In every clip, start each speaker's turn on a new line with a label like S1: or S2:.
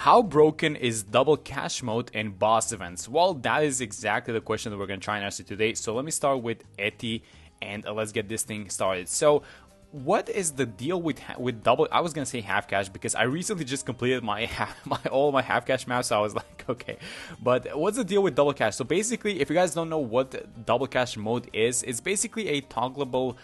S1: How broken is double cash mode in boss events? Well, that is exactly the question that we're going to try and answer today. So let me start with Eti and let's get this thing started. So what is the deal with double? I was gonna say half cash because I recently just completed all my half cash maps, so I was like, okay. But what's the deal with double cash? So basically, if you guys don't know what double cash mode is, it's basically a toggleable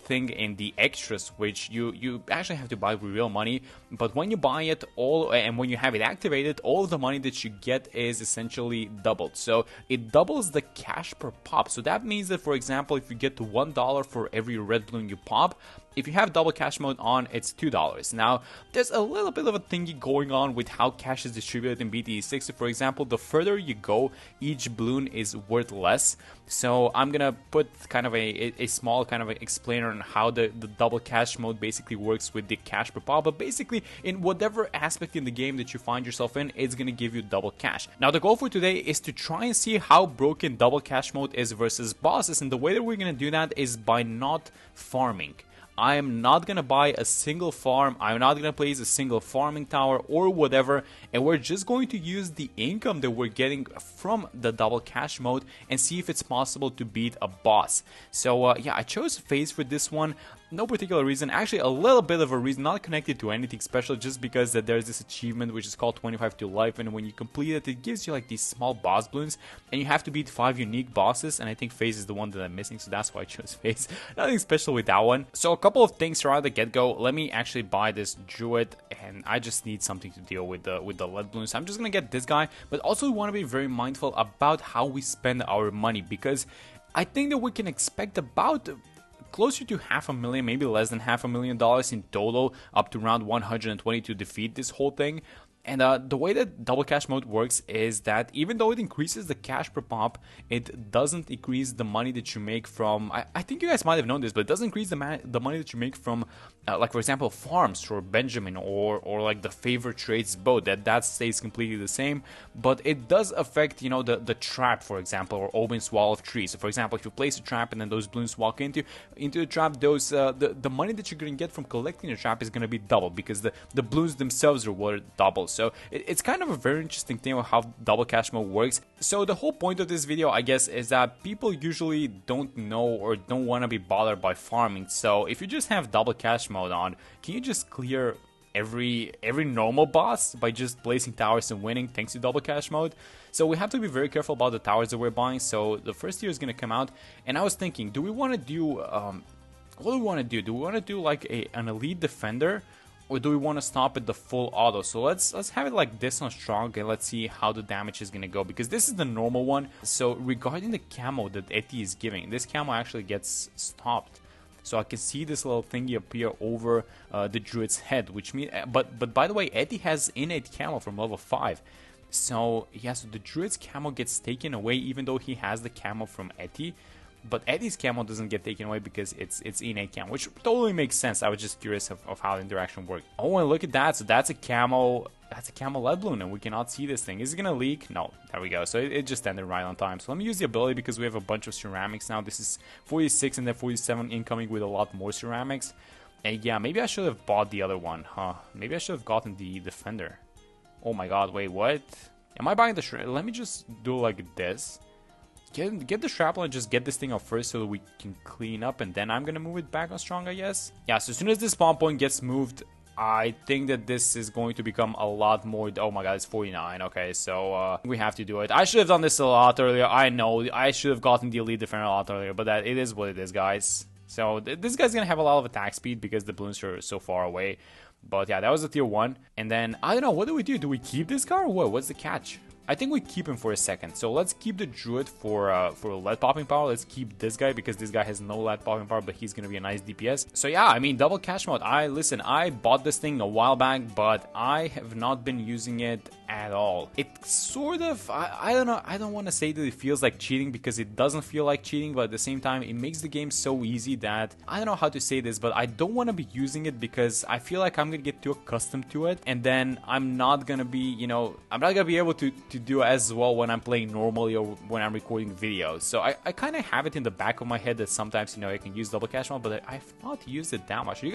S1: thing in the extras, which you actually have to buy with real money. But when you buy it and when you have it activated, all of the money that you get is essentially doubled. So it doubles the cash per pop. So that means that, for example, if you get to $1 for every red balloon you pop, if you have double cash mode on, it's $2. Now, there's a little bit of a thingy going on with how cash is distributed in BTE6. So for example, the further you go, each balloon is worth less. So I'm gonna put kind of a small kind of explainer on how the double cash mode basically works with the cash per pop. But basically, in whatever aspect in the game that you find yourself in, it's gonna give you double cash. Now, the goal for today is to try and see how broken double cash mode is versus bosses. And the way that we're gonna do that is by not farming. I am not going to buy a single farm, I'm not going to place a single farming tower or whatever, and we're just going to use the income that we're getting from the double cash mode and see if it's possible to beat a boss. So yeah, I chose FaZe for this one. No particular reason, actually a little bit of a reason, not connected to anything special, just because that there's this achievement which is called 25 to life, and when you complete it, it gives you like these small boss balloons, and you have to beat 5 unique bosses, and I think FaZe is the one that I'm missing, so that's why I chose FaZe. Nothing special with that one. So a couple of things around the get-go. Let me actually buy this druid, and I just need something to deal with the lead balloons. I'm just gonna get this guy, but also we want to be very mindful about how we spend our money, because I think that we can expect about closer to $500,000, maybe less than $500,000 in total, up to around 120 to defeat this whole thing. And the way that double cash mode works is that even though it increases the cash per pop, it doesn't increase the money that you make from, I think you guys might have known this, but it doesn't increase the money that you make from, like for example, farms or Benjamin or like the favorite trades boat. That stays completely the same, but it does affect, you know, the trap, for example, or Oben's wall of trees. So for example, if you place a trap and then those balloons walk into the trap, those the money that you're going to get from collecting the trap is going to be doubled, because the balloons themselves are worth double. So it's kind of a very interesting thing of how double cash mode works. So the whole point of this video, I guess, is that people usually don't know or don't want to be bothered by farming. So if you just have double cash mode on, can you just clear every normal boss by just placing towers and winning thanks to double cash mode? So we have to be very careful about the towers that we're buying. So the first tier is going to come out, and I was thinking, do we want to do what do we want to do? Do we want to do like an elite defender, or do we want to stop at the full auto? So let's have it like this on strong, and let's see how the damage is going to go, because this is the normal one. So regarding the camo that Eti is giving, this camo actually gets stopped. So I can see this little thingy appear over the druid's head, which means, but by the way, Eti has innate camo from level 5. So yeah, so the druid's camo gets taken away even though he has the camo from Eti. But Eti's camo doesn't get taken away because it's innate camo, which totally makes sense. I was just curious of how the interaction worked. Oh, and look at that. So that's a camo lead balloon, and we cannot see this thing. Is it gonna leak? No. There we go. So it just ended right on time. So let me use the ability, because we have a bunch of ceramics now. This is 46 and then 47 incoming with a lot more ceramics. And yeah, maybe I should have bought the other one, huh? Maybe I should have gotten the defender. Oh my god, wait, what? Am I buying the let me just do like this. Get the shrapnel and just get this thing up first so that we can clean up, and then I'm gonna move it back on strong, I guess. Yeah, so as soon as this spawn point gets moved, I think that this is going to become a lot more. Oh my god, it's 49. Okay, so we have to do it. I should have done this a lot earlier. I know I should have gotten the elite defender a lot earlier, but it is what it is, guys. So this guy's gonna have a lot of attack speed because the balloons are so far away. But yeah, that was a tier 1. And then I don't know, what do we do? Do we keep this guy or what? What's the catch? I think we keep him for a second. So let's keep the druid for lead popping power. Let's keep this guy because this guy has no lead popping power, but he's gonna be a nice DPS. So yeah, I mean, double cash mode. I bought this thing a while back, but I have not been using it at all. It sort of, I don't know, I don't want to say that it feels like cheating, because it doesn't feel like cheating, but at the same time, it makes the game so easy that I don't know how to say this, but I don't want to be using it because I feel like I'm gonna get too accustomed to it, and then I'm not gonna be, you know, I'm not gonna be able to do as well when I'm playing normally or when I'm recording videos. So I kind of have it in the back of my head that sometimes, you know, I can use double cash mode, but I've not used it that much. Are you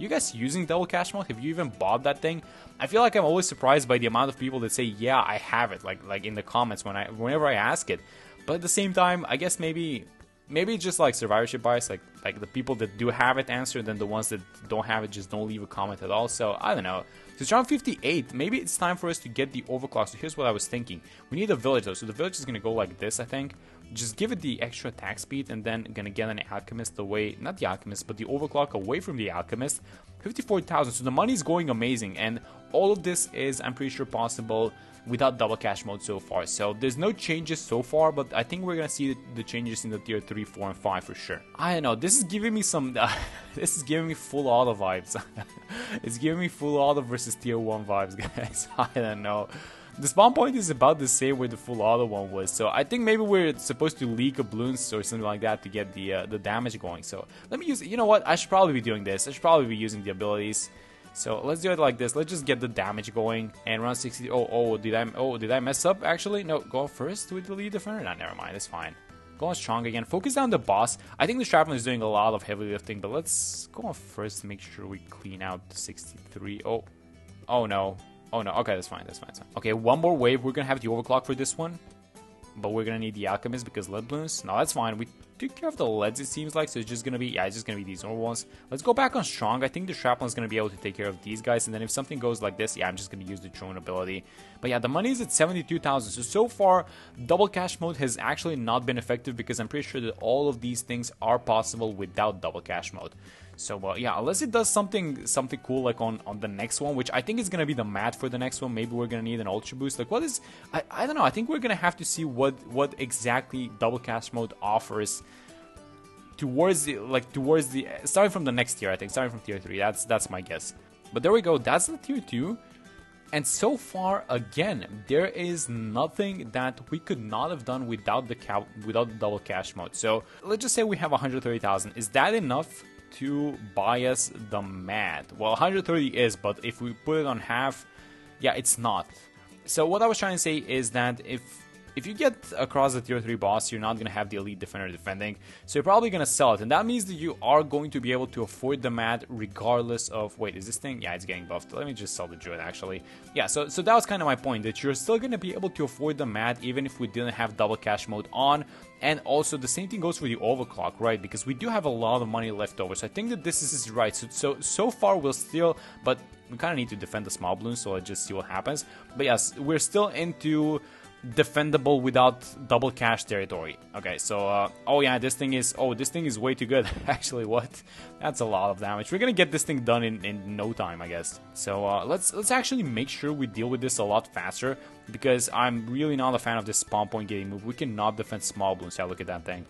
S1: guys using double cash mode? Have you even bought that thing? I feel like I'm always surprised by the amount of people that say, yeah, I have it, like in the comments whenever I ask it. But at the same time, I guess maybe it's just like survivorship bias, like the people that do have it answer, then the ones that don't have it just don't leave a comment at all. So I don't know. So it's round 58. Maybe it's time for us to get the overclock. So here's what I was thinking. We need a village though. So the village is gonna go like this, I think. Just give it the extra attack speed, and then gonna get an alchemist away, not the alchemist, but the overclock away from the alchemist. 54,000. So the money is going amazing, and all of this is, I'm pretty sure, possible without double cash mode so far. So there's no changes so far, but I think we're gonna see the changes in the tier 3, 4, and 5 for sure. I don't know, this is giving me some this is giving me full auto vibes. It's giving me full auto versus tier 1 vibes, guys. I don't know. The spawn point is about the same where the full auto one was, so I think maybe we're supposed to leak a Bloons or something like that to get the damage going. So let me use, you know what, I should probably be doing this. I should probably be using the abilities. So let's do it like this. Let's just get the damage going. And round 60. Did I mess up actually? No, go first with the lead defender. No, never mind. It's fine. Go on strong again. Focus down the boss. I think the Shrapnel is doing a lot of heavy lifting, but let's go on first to make sure we clean out the 63. Oh no. Oh no. Okay, that's fine. That's fine. Okay, one more wave. We're gonna have the overclock for this one. But we're gonna need the alchemist because lead balloons. No, that's fine. We took care of the leads, it seems like, so it's just gonna be, it's just gonna be these normal ones. Let's go back on strong. I think the shrapnel is gonna be able to take care of these guys, and then if something goes like this, I'm just gonna use the drone ability. But yeah, the money is at 72,000. So far, double cash mode has actually not been effective because I'm pretty sure that all of these things are possible without double cash mode. So yeah, unless it does something cool like on the next one, which I think is gonna be the mat for the next one. Maybe we're gonna need an ultra boost. Like, what is, I don't know. I think we're gonna have to see what exactly double cash mode offers towards the starting from the next tier. I think starting from tier 3. That's my guess. But there we go. That's the tier 2. And so far, again, there is nothing that we could not have done without the double cash mode. So let's just say we have 130,000. Is that enough to buy us the mat? Well, 130 is, but if we put it on half, yeah, it's not. So what I was trying to say is that if you get across the tier 3 boss, you're not going to have the elite defender defending, so you're probably going to sell it, and that means that you are going to be able to afford the mat regardless of, wait, is this thing? Yeah, it's getting buffed. Let me just sell the druid actually. Yeah, so that was kind of my point, that you're still going to be able to afford the mat even if we didn't have double cash mode on. And also the same thing goes for the overclock, right? Because we do have a lot of money left over, so I think that this is right. So far we'll still, but we kind of need to defend the small balloon, so let's just see what happens. But yes, we're still into defendable without double cash territory. Okay, so oh yeah, this thing is way too good. Actually, what? That's a lot of damage. We're gonna get this thing done in no time, I guess. So let's actually make sure we deal with this a lot faster, because I'm really not a fan of this spawn point getting moved. We cannot defend small balloons. Yeah, look at that thing.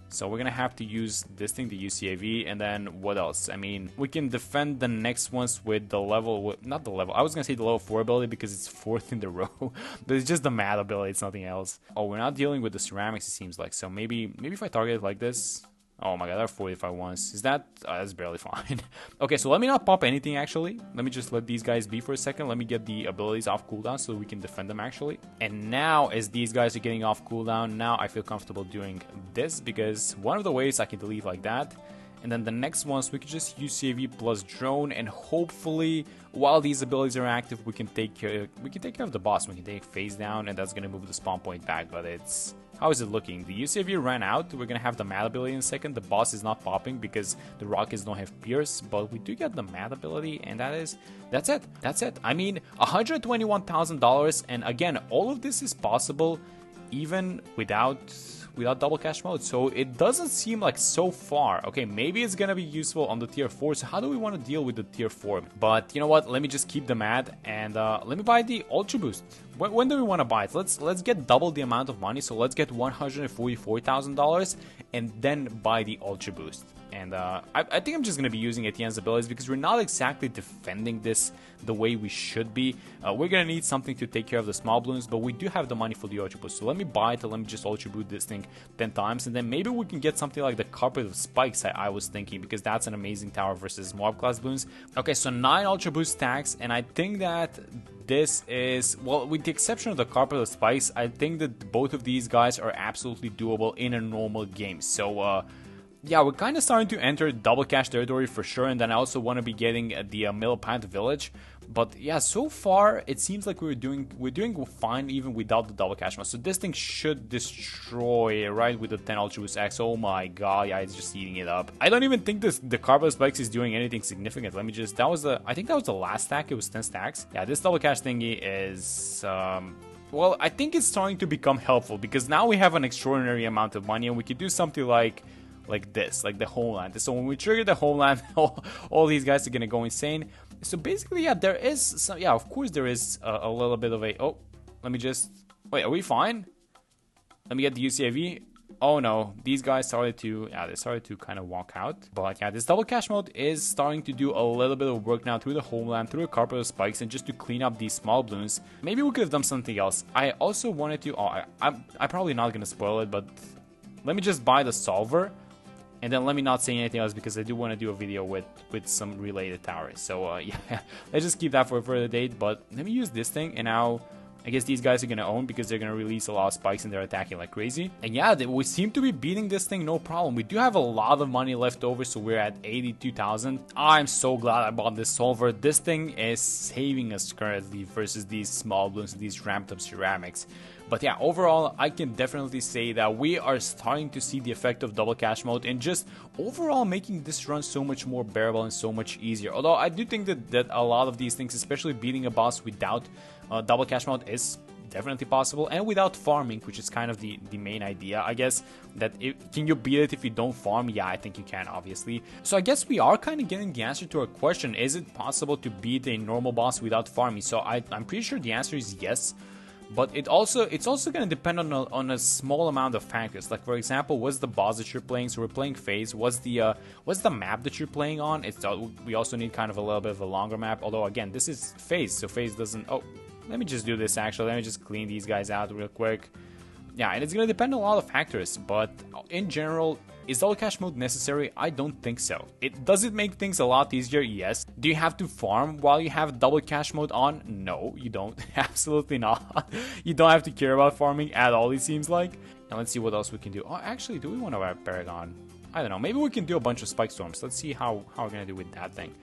S1: So we're gonna have to use this thing, the UCAV, and then what else? I mean, we can defend the next ones with the level, not the level, I was gonna say the level 4 ability because it's 4th in the row, but it's just the mad ability, it's nothing else. Oh, we're not dealing with the ceramics, it seems like, so maybe if I target it like this. Oh my god, there are 45 ones. Is that... that's barely fine. Okay, so let me not pop anything, actually. Let me just let these guys be for a second. Let me get the abilities off cooldown so we can defend them, actually. And now, as these guys are getting off cooldown, now I feel comfortable doing this, because one of the ways I can delete like that. And then the next ones, we can just use UCAV plus drone, and hopefully, while these abilities are active, we can take care of the boss. We can take phase down, and that's gonna move the spawn point back. But it's... how is it looking? The UCAV ran out. We're gonna have the mad ability in a second. The boss is not popping because the rockets don't have pierce, but we do get the mad ability, and that's it. I mean, $121,000, and again, all of this is possible even without double cash mode, so it doesn't seem like so far. Okay, maybe it's gonna be useful on the tier 4, so how do we want to deal with the tier 4? But you know what, let me just keep the mat, and let me buy the ultra boost. When do we want to buy it? Let's get double the amount of money, so let's get $144,000 and then buy the ultra boost. And I think I'm just going to be using Etienne's abilities because we're not exactly defending this the way we should be. We're going to need something to take care of the small balloons, but we do have the money for the ultra boost. So let me buy it, and let me just ultra boost this thing 10 times, and then maybe we can get something like the carpet of spikes I was thinking, because that's an amazing tower versus mob class balloons. Okay, so 9 ultra boost stacks, and I think that this is, well, with the exception of the carpet of spikes, I think that both of these guys are absolutely doable in a normal game. So yeah, we're kind of starting to enter double cash territory for sure, and then I also want to be getting the Millipant village. But yeah, so far it seems like we're doing fine even without the double cash mode. So this thing should destroy it, right, with the 10 Ultra Boost X. Oh my god, yeah, it's just eating it up. I don't even think the Carbon Spikes is doing anything significant. Let me just, I think that was the last stack. It was 10 stacks. Yeah, this double cash thingy is well, I think it's starting to become helpful because now we have an extraordinary amount of money and we could do something like this, like the homeland. So when we trigger the homeland, all these guys are gonna go insane. So basically, yeah, there is some, yeah, of course there is a little bit of a, oh, let me just, wait, are we fine? Let me get the UCAV. Oh no, these guys started to, yeah, they started to kind of walk out. But yeah, this double cash mode is starting to do a little bit of work now through the homeland, through a carpet of spikes, and just to clean up these small balloons. Maybe we could have done something else. I also wanted to, oh, I'm probably not going to spoil it, but let me just buy the solver. And then let me not say anything else because I do want to do a video with some related towers. So yeah, let's just keep that for a further date. But let me use this thing, and now I guess these guys are going to own because they're going to release a lot of spikes and they're attacking like crazy. And yeah, we seem to be beating this thing no problem. We do have a lot of money left over, so we're at 82,000. I'm so glad I bought this solver. This thing is saving us currently versus these small balloons and these ramped up ceramics. But yeah, overall, I can definitely say that we are starting to see the effect of double cash mode and just overall making this run so much more bearable and so much easier. Although I do think that a lot of these things, especially beating a boss without double cash mode, is definitely possible, and without farming, which is kind of the main idea, I guess. That can you beat it if you don't farm? Yeah, I think you can, obviously. So I guess we are kind of getting the answer to our question: is it possible to beat a normal boss without farming? So I'm pretty sure the answer is yes. But it's also going to depend on a small amount of factors. Like, for example, what's the boss that you're playing? So we're playing phase. What's the map that you're playing on? We also need kind of a little bit of a longer map. Although again, this is phase, so phase doesn't. Oh, let me just do this actually. Let me just clean these guys out real quick. Yeah, and it's going to depend on a lot of factors. But in general, is double cash mode necessary? I don't think so. Does it make things a lot easier? Yes. Do you have to farm while you have double cash mode on? No, you don't. Absolutely not. You don't have to care about farming at all, it seems like. Now let's see what else we can do. Oh, actually, do we want to have Paragon? I don't know. Maybe we can do a bunch of Spike Storms. Let's see how we're going to do with that thing.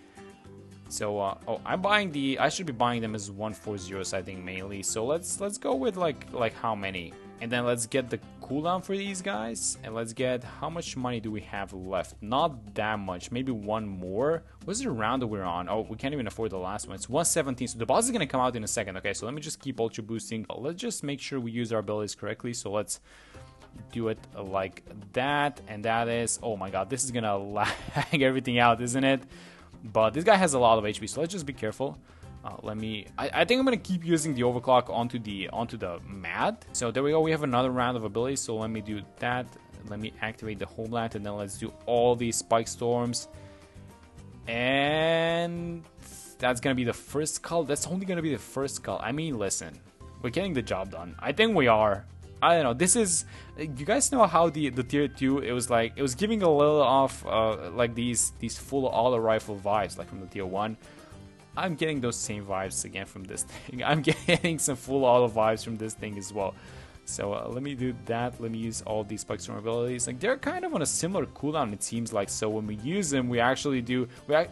S1: So, oh, I should be buying them as 140s, I think, mainly. So let's go with like how many? And then let's get the cooldown for these guys. And let's get, how much money do we have left? Not that much. Maybe one more. What's the round that we're on? Oh, we can't even afford the last one. It's 117. So the boss is going to come out in a second. Okay, so let me just keep ultra boosting. Let's just make sure we use our abilities correctly. So let's do it like that. And that is, oh my god, this is going to lag everything out, isn't it? But this guy has a lot of HP, so let's just be careful. I think I'm gonna keep using the overclock onto the MAD. So there we go. We have another round of abilities. So let me do that. Let me activate the homeland, and then let's do all these spike storms. And that's gonna be the first skull. That's only gonna be the first skull. I mean, listen, we're getting the job done. I think we are. I don't know. This is, you guys know how the tier 2, it was giving a little off like these full auto rifle vibes like from the tier 1. I'm getting those same vibes again from this thing. I'm getting some full auto vibes from this thing as well. So let me do that. Let me use all these spike storm abilities. Like, they're kind of on a similar cooldown, it seems like. So when we use them, we actually do. I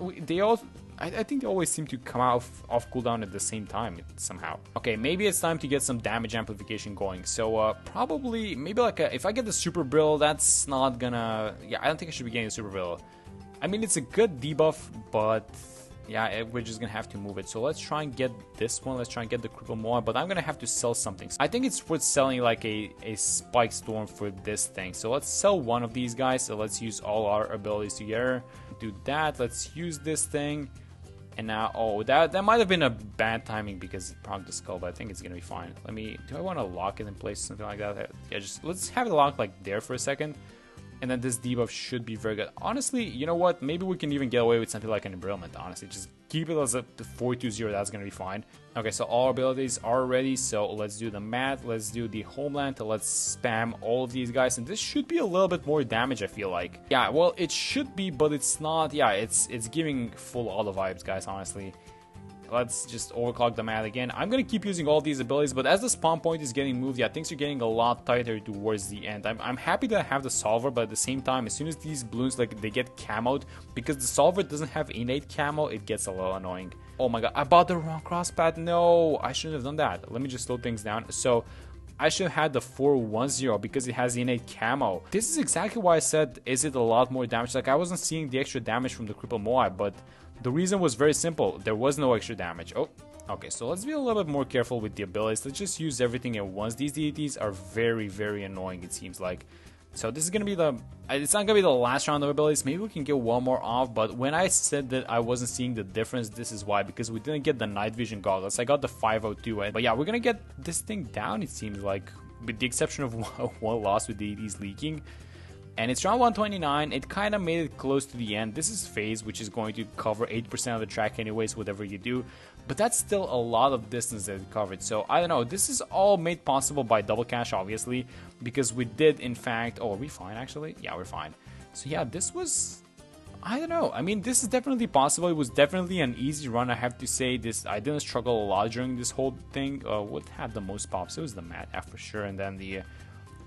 S1: think they always seem to come out off cooldown at the same time somehow. Okay, maybe it's time to get some damage amplification going. So probably, maybe like if I get the super brill, that's not gonna. Yeah, I don't think I should be getting the super brill. I mean, it's a good debuff, but yeah, we're just gonna have to move it. So let's try and get this one. Let's try and get the cripple more, but I'm gonna have to sell something. I think it's worth selling like a spike storm for this thing. So let's sell one of these guys. So let's use all our abilities together. Do that. Let's use this thing. And now, oh, that might have been a bad timing because it procced the skull, but I think it's gonna be fine. Do I want to lock it in place or something like that? Yeah, just let's have it locked like there for a second. And then this debuff should be very good. Honestly, you know what? Maybe we can even get away with something like an embrittlement, honestly. Just keep it as a 420, that's gonna be fine. Okay, so all abilities are ready. So let's do the mat, let's do the homeland, let's spam all of these guys. And this should be a little bit more damage, I feel like. Yeah, well, it should be, but it's not. Yeah, it's giving full auto vibes, guys, honestly. let's just overclock the map again. I'm gonna keep using all these abilities, but as the spawn point is getting moved, yeah, things are getting a lot tighter towards the end. I'm happy that I have the solver, but at the same time, as soon as these balloons, like, they get camoed, because the solver doesn't have innate camo, it gets a little annoying. Oh my god, I bought the wrong crosspad. No, I shouldn't have done that. Let me just slow things down. So I should have had the 410 because it has the innate camo. This is exactly why I said, is it a lot more damage? Like, I wasn't seeing the extra damage from the cripple Moai, but the reason was very simple. There was no extra damage. Oh, okay, so let's be a little bit more careful with the abilities. Let's just use everything at once. These deities are very, very annoying, it seems like. So this is going to be the... It's not going to be the last round of abilities. Maybe we can get one more off. But when I said that I wasn't seeing the difference, this is why. Because we didn't get the night vision goggles. I got the 502. But yeah, we're going to get this thing down, it seems like. With the exception of one loss with deities leaking. And it's round 129. It kind of made it close to the end. This is phase, which is going to cover 8% of the track anyways, whatever you do. But that's still a lot of distance that it covered. So, I don't know. This is all made possible by double cash, obviously. Because we did, in fact... Oh, are we fine, actually? Yeah, we're fine. So, yeah, this was... I don't know. I mean, this is definitely possible. It was definitely an easy run, I have to say. I didn't struggle a lot during this whole thing. What had the most pops? It was the Mad F for sure. And then the...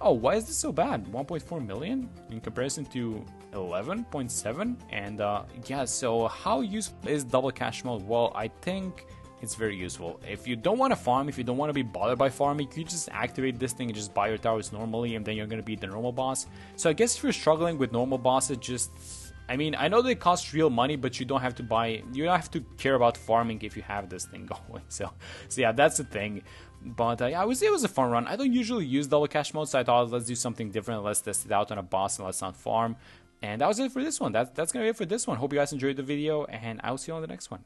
S1: Oh, why is this so bad? 1.4 million in comparison to 11.7? And yeah, so how useful is double cash mode? Well, I think it's very useful. If you don't want to farm, if you don't want to be bothered by farming, you just activate this thing and just buy your towers normally, and then you're going to beat the normal boss. So I guess if you're struggling with normal bosses, just... I mean, I know they cost real money, but you don't have to buy... You don't have to care about farming if you have this thing going. So yeah, that's the thing. But yeah, I would say it was a fun run. I don't usually use double cash mode, so I thought let's do something different. Let's test it out on a boss and let's not farm. And that was it for this one. That's going to be it for this one. Hope you guys enjoyed the video, and I will see you on the next one.